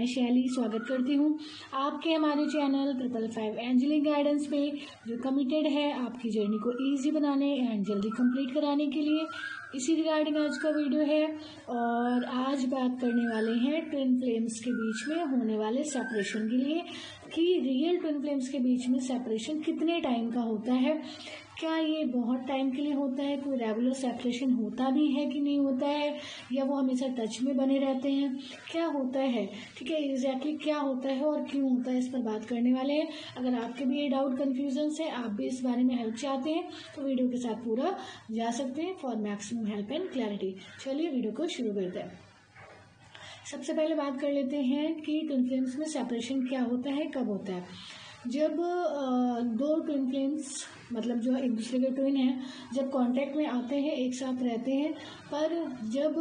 मैं शैली स्वागत करती हूँ आपके हमारे चैनल 555 एंजलिक गाइडेंस में, जो कमिटेड है आपकी जर्नी को इजी बनाने एंड जल्दी कंप्लीट कराने के लिए। इसी रिगार्डिंग आज का वीडियो है और आज बात करने वाले हैं ट्विन फ्लेम्स के बीच में होने वाले सेपरेशन के लिए कि रियल ट्विन फ्लेम्स के बीच में सेपरेशन कितने टाइम का होता है, क्या ये बहुत टाइम के लिए होता है, कोई रेगुलर सेपरेशन होता भी है कि नहीं होता है, या वो हमेशा टच में बने रहते हैं, क्या होता है, ठीक है, एग्जैक्टली क्या होता है और क्यों होता है, इस पर बात करने वाले हैं। अगर आपके भी ये डाउट कन्फ्यूजन है, आप भी इस बारे में हेल्प चाहते हैं तो वीडियो के साथ पूरा जा सकते हैं for maximum help and clarity. चलिए वीडियो को शुरू करते हैं। सबसे पहले बात कर लेते हैं कि ट्विन फ्लेम्स में सेपरेशन क्या होता है, कब होता है। जब दो ट्विन फ्लेम्स मतलब जो एक दूसरे के ट्विन हैं जब कांटेक्ट में आते हैं, एक साथ रहते हैं, पर जब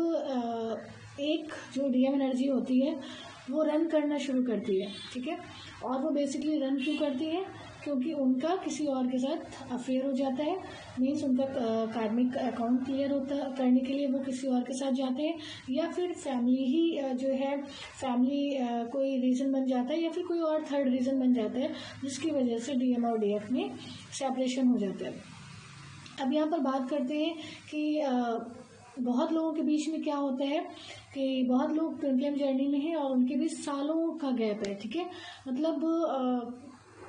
एक जो डीएम एनर्जी होती है वो रन करना शुरू करती है, ठीक है, और वो बेसिकली रन क्यों करती है, क्योंकि उनका किसी और के साथ अफेयर हो जाता है। मीन्स उनका कार्मिक अकाउंट क्लियर होता करने के लिए वो किसी और के साथ जाते हैं, या फिर फैमिली ही जो है फैमिली कोई रीज़न बन जाता है, या फिर कोई और थर्ड रीज़न बन जाता है जिसकी वजह से डीएम और डीएफ में सेपरेशन हो जाता है। अब यहाँ पर बात करते हैं कि बहुत लोगों के बीच में क्या होता है कि बहुत लोग ट्विन फ्लेम जर्नी में हैं और उनके बीच सालों का गैप है, ठीक है, मतलब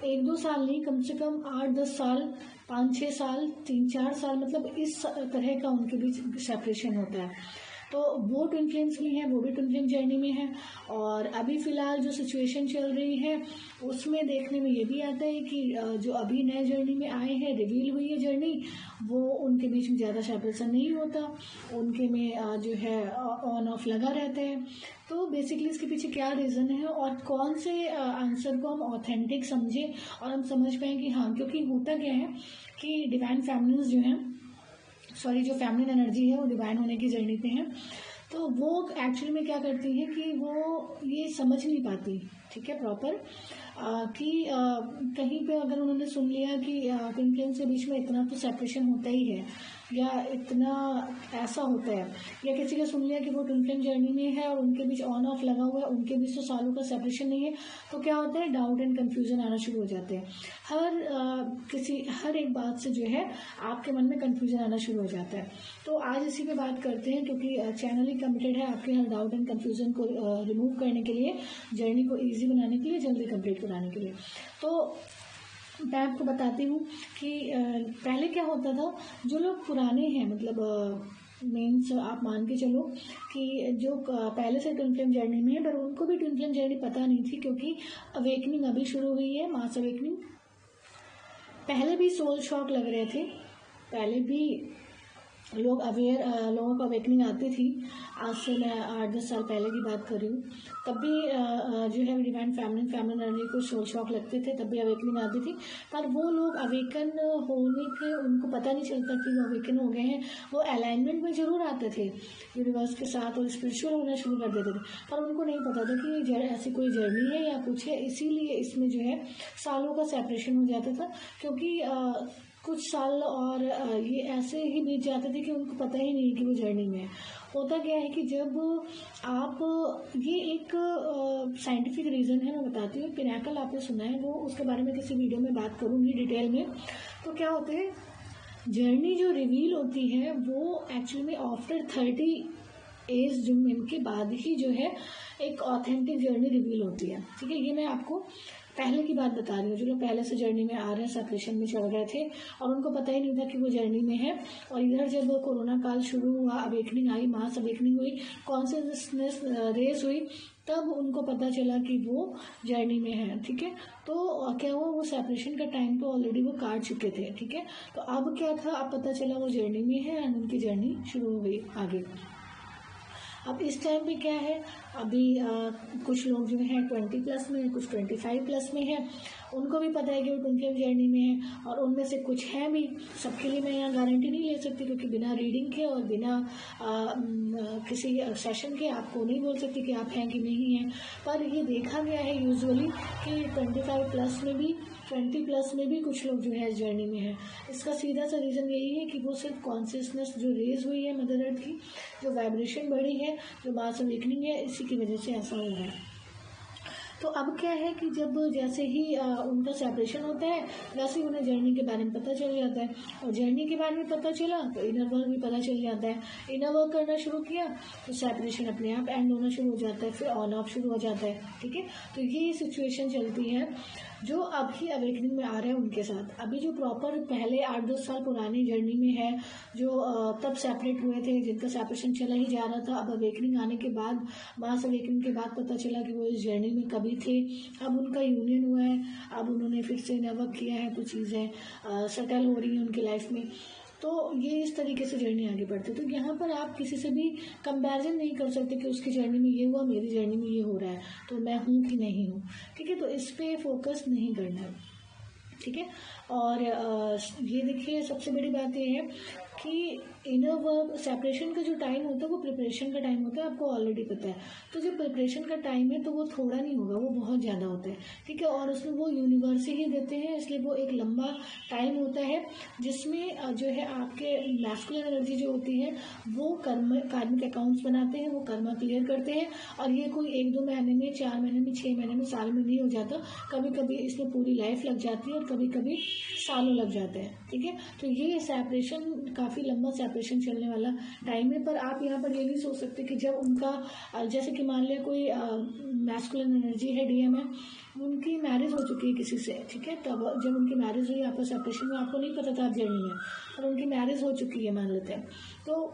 1-2 साल नहीं, कम से कम 8-10 साल, 5-6 साल, 3-4 साल, मतलब इस तरह का उनके बीच सेपरेशन होता है। तो वो ट्विन फ्लेम्स भी हैं, वो भी ट्विन फ्लेम जर्नी में है। और अभी फ़िलहाल जो सिचुएशन चल रही है उसमें देखने में ये भी आता है कि जो अभी नए जर्नी में आए हैं, रिवील हुई है जर्नी, वो उनके बीच में ज़्यादा सेपरेशन नहीं होता, उनके में जो है ऑन ऑफ लगा रहता है। तो बेसिकली इसके पीछे क्या रीज़न है और कौन से आंसर को हम ऑथेंटिक समझें और हम समझ पाएँ कि हाँ, क्योंकि होता क्या है कि डिवाइन फैमिलीज जो हैं, जो फेमिनिन एनर्जी है वो डिवाइन होने की जर्नी पे है, तो वो एक्चुअली में क्या करती है कि वो ये समझ नहीं पाती, ठीक है, प्रॉपर कि कहीं पे अगर उन्होंने सुन लिया कि ट्विन फ्लेम्स के बीच में इतना तो सेपरेशन होता ही है या इतना ऐसा होता है, या किसी ने सुन लिया कि वो ट्विन फ्लेम जर्नी में है और उनके बीच ऑन ऑफ लगा हुआ है, उनके बीच तो सालों का सेपरेशन नहीं है, तो क्या होता है, डाउट एंड कंफ्यूजन आना शुरू हो जाते हैं। हर एक बात से जो है आपके मन में कंफ्यूजन आना शुरू हो जाता है। तो आज इसी पे बात करते हैं, क्योंकि चैनल ही कमिटेड है आपके हर डाउट एंड कंफ्यूजन को रिमूव करने के लिए, जर्नी को ईजी बनाने के लिए, जल्दी कंप्लीट कराने के लिए। तो मैं आपको बताती हूँ कि पहले क्या होता था, जो लोग पुराने हैं, मतलब मीन्स आप मान के चलो कि जो पहले से ट्विन फ्लेम जर्नी में है, पर उनको भी ट्विन फ्लेम जर्नी पता नहीं थी, क्योंकि अवेकनिंग अभी शुरू हुई है, मास अवेकनिंग। पहले भी सोल शॉक लग रहे थे, पहले भी लोगों को अवेकनिंग आती थी। आज से मैं 8-10 साल पहले की बात कर रही हूँ, तब भी जो है डिवाइन फैमिली एनर्जी को सोल शॉक लगते थे, तब भी अवेकनिंग आती थी, पर वो लोग अवेकन होने के उनको पता नहीं चलता कि वो अवेकन हो गए हैं। वो अलाइनमेंट में ज़रूर आते थे यूनिवर्स के साथ और स्पिरिचुअल होना शुरू कर देते थे, पर उनको नहीं पता था कि ऐसी कोई जर्नी है या कुछ है, इसीलिए इसमें जो है सालों का सेपरेशन हो जाता था, क्योंकि कुछ साल और ये ऐसे ही बीत जाते थे कि उनको पता ही नहीं कि वो जर्नी में है। होता क्या है कि जब आप ये एक साइंटिफिक रीज़न है, मैं बताती हूँ, पिनाकल आपने सुना है, वो उसके बारे में किसी वीडियो में बात करूँगी डिटेल में। तो क्या होता है, जर्नी जो रिवील होती है वो एक्चुअली में आफ्टर 30 एज जूम के बाद ही जो है एक ऑथेंटिक जर्नी रिवील होती है, ठीक है। ये मैं आपको पहले की बात बता रही हूँ, जो लोग पहले से जर्नी में आ रहे हैं, सेपरेशन में चल रहे थे और उनको पता ही नहीं था कि वो जर्नी में है। और इधर जब कोरोना काल शुरू हुआ, अवेकनिंग आई, मास अवेकनिंग हुई, कॉन्शियसनेस रेज हुई, तब उनको पता चला कि वो जर्नी में है, ठीक है। तो क्या हुआ, वो सेपरेशन का टाइम तो ऑलरेडी वो काट चुके थे, ठीक है। तो अब क्या था, अब पता चला वो जर्नी में है एंड उनकी जर्नी शुरू हो गई आगे। अब इस टाइम पे क्या है, अभी कुछ लोग जो हैं 20+ में, कुछ 25+ में हैं, उनको भी पता है कि वो ट्विन फ्लेम जर्नी में है, और उनमें से कुछ हैं भी, सबके लिए मैं यहाँ गारंटी नहीं ले सकती, क्योंकि बिना रीडिंग के और बिना किसी सेशन के आपको नहीं बोल सकती कि आप हैं कि नहीं हैं। पर ये देखा गया है यूजुअली कि 25+ में भी, 20+ में भी कुछ लोग जो है इस जर्नी में है। इसका सीधा सा रीज़न यही है कि वो सिर्फ कॉन्शियसनेस जो रेज हुई है मदर अर्थ की, जो वाइब्रेशन बढ़ी है, जो मास अवेकनिंग है, इसी की वजह से ऐसा हो रहा है। तो अब क्या है कि जब जैसे ही उनका सेपरेशन होता है वैसे ही उन्हें जर्नी के बारे में पता चल जाता है, और जर्नी के बारे में पता चला तो इनर वर्क भी पता चल जाता है। इनर वर्क करना शुरू किया तो सेपरेशन अपने आप एंड होना शुरू हो जाता है, फिर ऑन ऑफ शुरू हो जाता है। ठीक है, तो ये सिचुएशन चलती है जो अभी अवेकनिंग में आ रहे हैं उनके साथ। अभी जो प्रॉपर पहले 8-10 साल पुरानी जर्नी में है, जो तब सेपरेट हुए थे, जिनका सेपरेशन चला ही जा रहा था, अब अवेकनिंग आने के बाद, मास अवेकनिंग के बाद पता चला कि वो इस जर्नी में कभी थे, अब उनका यूनियन हुआ है, अब उन्होंने फिर से वर्क किया है, कुछ चीज़ें सेटल हो रही हैं उनकी लाइफ में। तो ये इस तरीके से जर्नी आगे बढ़ती है। तो यहाँ पर आप किसी से भी कंपैरिजन नहीं कर सकते कि उसकी जर्नी में ये हुआ, मेरी जर्नी में ये हो रहा है, तो मैं हूँ कि नहीं हूँ। ठीक है, तो इस पे फोकस नहीं करना है। ठीक है, और ये देखिए सबसे बड़ी बात ये है कि इनर वर्क सेपरेशन का जो टाइम होता है वो प्रिपरेशन का टाइम होता है, आपको ऑलरेडी पता है। तो जो प्रिपरेशन का टाइम है तो वो थोड़ा नहीं होगा, वो बहुत ज़्यादा होता है। ठीक है, और उसमें वो यूनिवर्स ही देते हैं, इसलिए वो एक लंबा टाइम होता है जिसमें जो है आपके मैस्कुलिन एनर्जी जो होती है वो कार्मिक अकाउंट्स बनाते हैं, वो कर्मा क्लियर करते हैं। और ये कोई 1-2 महीने में, 4 महीने में, 6 महीने में, साल में नहीं हो जाता, कभी कभी इसमें पूरी लाइफ लग जाती है और कभी कभी सालों लग जाते हैं। ठीक है, तो ये सेपरेशन काफ़ी लंबा सेपरेशन चलने वाला टाइम है। पर आप यहाँ पर ये नहीं सोच सकते कि जब उनका जैसे कि मान लिया कोई मैस्कुलिन एनर्जी है, डीएम है, उनकी मैरिज हो चुकी है किसी से। ठीक है, तब जब उनकी मैरिज हुई आपका सेपरेशन में, आपको नहीं पता था आप जर्नी में, और उनकी मैरिज हो चुकी है मान लेते हैं, तो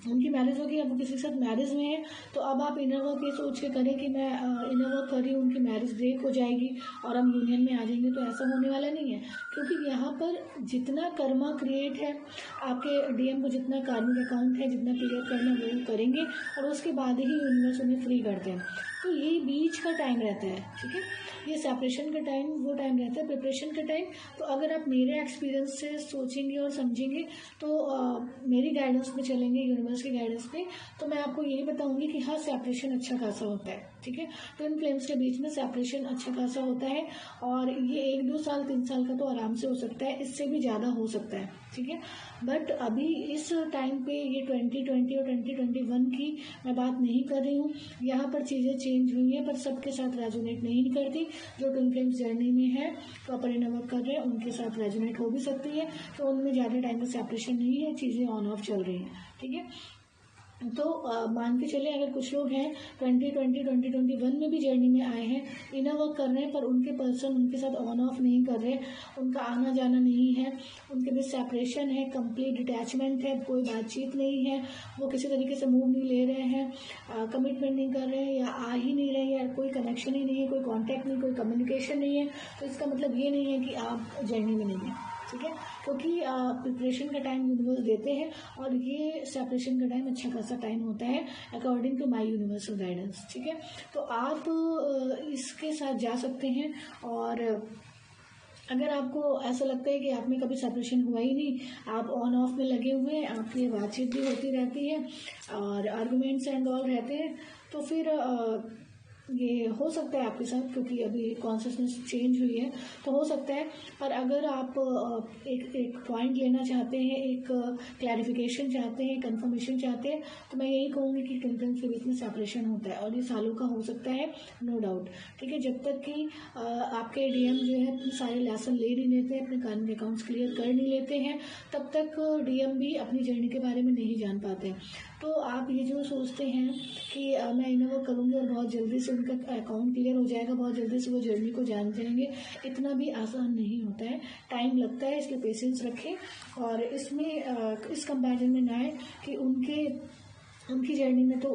उनकी मैरिज होगी, अब वो किसी के साथ मैरिज में है, तो अब आप इनर वर्क ये सोच के करें कि मैं इनर वर्क कर रही हूँ, उनकी मैरिज ब्रेक हो जाएगी और हम यूनियन में आ जाएंगे, तो ऐसा होने वाला नहीं है। क्योंकि यहाँ पर जितना कर्मा क्रिएट है, आपके डीएम को जितना कार्मिक अकाउंट है, जितना क्लियर करना वो करेंगे, और उसके बाद ही यूनिवर्स उन्हें फ्री करते हैं। तो ये बीच का टाइम रहता है। ठीक है, ये सेपरेशन का टाइम वो टाइम रहता है, प्रिपरेशन का टाइम। तो अगर आप मेरे एक्सपीरियंस से सोचेंगे और समझेंगे, तो मेरी गाइडेंस में चलेंगे, यूनिवर्स की गाइडेंस में, तो मैं आपको यही बताऊंगी कि हाँ, सेपरेशन अच्छा खासा होता है। ठीक है, ट्विन फ्लेम्स के बीच में सेपरेशन अच्छा खासा होता है, और ये 1-2 साल 3 साल का तो आराम से हो सकता है, इससे भी ज़्यादा हो सकता है। ठीक है, बट अभी इस टाइम पे ये 2020 और 2021 की मैं बात नहीं कर रही हूँ। यहाँ पर चीज़ें चेंज हुई हैं, पर सबके साथ रेजोनेट नहीं करती। जो ट्विन फ्लेम्स जर्नी में है, प्रॉपर इनर वर्क कर रहे हैं, उनके साथ रेजोनेट हो भी सकती है, तो उनमें ज़्यादा टाइम का सेपरेशन नहीं है, चीज़ें ऑन ऑफ चल रही हैं। ठीक है, तो मान के चले अगर कुछ लोग हैं 2020 2021 में भी जर्नी में आए हैं, इनर वर्क कर रहे हैं, पर उनके पर्सन उनके साथ ऑन ऑफ नहीं कर रहे, उनका आना जाना नहीं है, उनके बीच सेपरेशन है, कंप्लीट डिटैचमेंट है, कोई बातचीत नहीं है, वो किसी तरीके से मूव नहीं ले रहे हैं, कमिटमेंट नहीं कर रहे हैं, या आ ही नहीं रहे हैं, कोई कनेक्शन ही नहीं है, कोई कॉन्टैक्ट नहीं, कोई कम्युनिकेशन नहीं है, तो इसका मतलब ये नहीं है कि आप जर्नी में नहीं हैं। ठीक है, क्योंकि प्रिपरेशन का टाइम यूनिवर्स देते हैं, और ये सेपरेशन का टाइम अच्छा खासा टाइम होता है according to my universal guidance. ठीक है, तो आप इसके साथ जा सकते हैं। और अगर आपको ऐसा लगता है कि आप में कभी सेपरेशन हुआ ही नहीं, आप ऑन ऑफ में लगे हुए हैं, आपकी बातचीत भी होती रहती है और आर्गूमेंट्स एंड ऑल रहते हैं, तो फिर ये हो सकता है आपके साथ, क्योंकि अभी कॉन्शियसनेस चेंज हुई है, तो हो सकता है। पर अगर आप एक पॉइंट लेना चाहते हैं, एक क्लैरिफिकेशन चाहते हैं, कंफर्मेशन चाहते हैं, तो मैं यही कहूँगी कि कंटेंट के बीच में सेपरेशन होता है, और ये सालों का हो सकता है, नो डाउट। ठीक है, जब तक कि आपके डीएम जो है अपने सारे लेसन ले नहीं लेते, अपने कार्मिक अकाउंट्स क्लियर कर नहीं लेते हैं, तब तक डीएम भी अपनी जर्नी के बारे में नहीं जान पाते। तो आप ये जो सोचते हैं कि मैं इनर वर्क करूँगी और बहुत जल्दी से उनका अकाउंट क्लियर हो जाएगा, बहुत जल्दी से वो जर्नी को जान जाएंगे, इतना भी आसान नहीं होता है, टाइम लगता है, इसलिए पेशेंस रखें। और इसमें इस कंपैरिजन में ना आए कि उनकी जर्नी में तो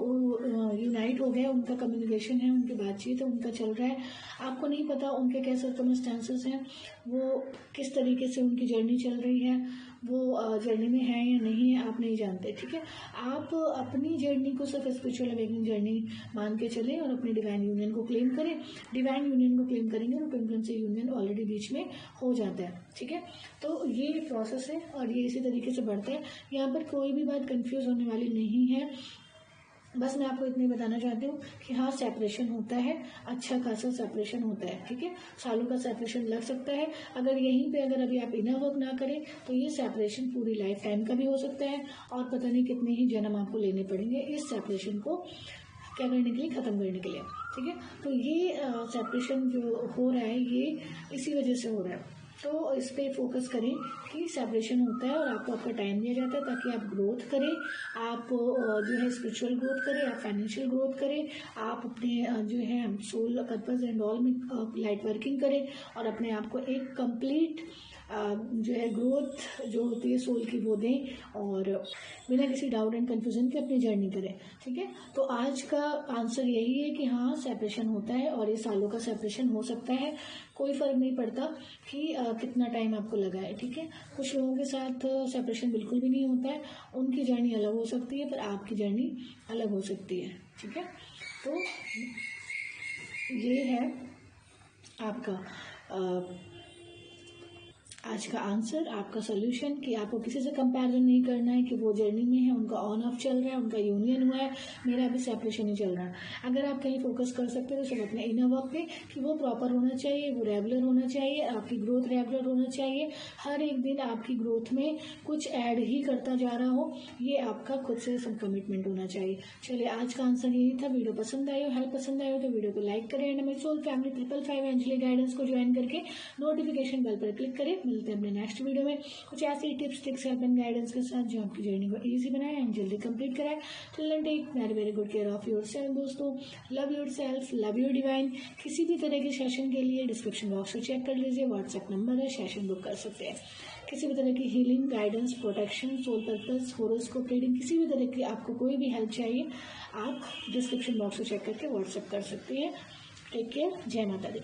यूनाइट हो गया, उनका कम्युनिकेशन है, उनकी बातचीत है, उनका चल रहा है, आपको नहीं पता उनके क्या सर्कमस्टेंसेस हैं, वो किस तरीके से उनकी जर्नी चल रही है, वो जर्नी में है या नहीं है, आप नहीं जानते। ठीक है, आप अपनी जर्नी को सिर्फ स्पिरिचुअल अवेकनिंग जर्नी मान के चलें और अपनी डिवाइन यूनियन को क्लेम करें। डिवाइन यूनियन को क्लेम करेंगे तो ट्विन से यूनियन ऑलरेडी बीच में हो जाता है। ठीक है, तो ये प्रोसेस है और ये इसी तरीके से बढ़ता है। यहाँ पर कोई भी बात कंफ्यूज होने वाली नहीं है, बस मैं आपको इतनी बताना चाहती हूँ कि हाँ, सेपरेशन होता है, अच्छा खासा सेपरेशन होता है। ठीक है, सालों का सेपरेशन लग सकता है। अगर यहीं पे अगर अभी आप इनर वर्क ना करें तो ये सेपरेशन पूरी लाइफ टाइम का भी हो सकता है, और पता नहीं कितने ही जन्म आपको लेने पड़ेंगे इस सेपरेशन को क्या करने के लिए, ख़त्म करने के लिए, ठीक है। तो ये सेपरेशन जो हो रहा है ये इसी वजह से हो रहा है। तो इस पर फोकस करें कि सेपरेशन होता है और आपको आपका टाइम दिया जाता है ताकि आप ग्रोथ करें, आप जो है स्पिरिचुअल ग्रोथ करें, आप फाइनेंशियल ग्रोथ करें, आप अपने जो है सोल पर्पस एंड ऑल में लाइट वर्किंग करें और अपने आप को एक कंप्लीट जो है ग्रोथ जो होती है सोल की वो दें और बिना किसी डाउट एंड कन्फ्यूजन के अपनी जर्नी करें, ठीक है। तो आज का आंसर यही है कि हाँ सेपरेशन होता है और ये सालों का सेपरेशन हो सकता है, कोई फ़र्क नहीं पड़ता कि कितना टाइम आपको लगा है, ठीक है। कुछ लोगों के साथ सेपरेशन बिल्कुल भी नहीं होता है, उनकी जर्नी अलग हो सकती है पर आपकी जर्नी अलग हो सकती है, ठीक है। तो ये है आपका आज का आंसर, आपका सोल्यूशन कि आपको किसी से कंपैरिजन नहीं करना है कि वो जर्नी में है, उनका ऑन ऑफ चल रहा है, उनका यूनियन हुआ है, मेरा अभी सेपरेशन ही चल रहा है। अगर आप कहीं फोकस कर सकते हो तो सब अपने इनर वर्क पे कि वो प्रॉपर होना चाहिए, वो रेगुलर होना चाहिए, आपकी ग्रोथ रेगुलर होना चाहिए, हर एक दिन आपकी ग्रोथ में कुछ ऐड ही करता जा रहा हो, ये आपका खुद से सब कमिटमेंट होना चाहिए। चलिए आज का आंसर यही था। वीडियो पसंद आई हो, हेल्प पसंद आई हो तो वीडियो को लाइक करें एंड हमारी सोल फैमिली 555 एंजलिक गाइडेंस को ज्वाइन करके नोटिफिकेशन बेल पर क्लिक करें। मिलते हैं अपने नेक्स्ट वीडियो में कुछ ऐसी tips tricks help and guidance के साथ जो आपकी जर्नी को इजी बनाए एंड जल्दी कंप्लीट कराए। Till then take very good care of yourself दोस्तों, love yourself, love your divine. किसी भी तरह के सेशन के लिए डिस्क्रिप्शन बॉक्स को चेक कर लीजिए, व्हाट्सएप नंबर है, सेशन बुक कर सकते हैं। किसी भी तरह की healing, guidance, protection, soul purpose, horoscope reading, किसी भी तरह की आपको कोई भी हेल्प चाहिए आप डिस्क्रिप्शन बॉक्स को चेक करके व्हाट्सएप कर सकते हैं। टेक केयर, जय माता दी।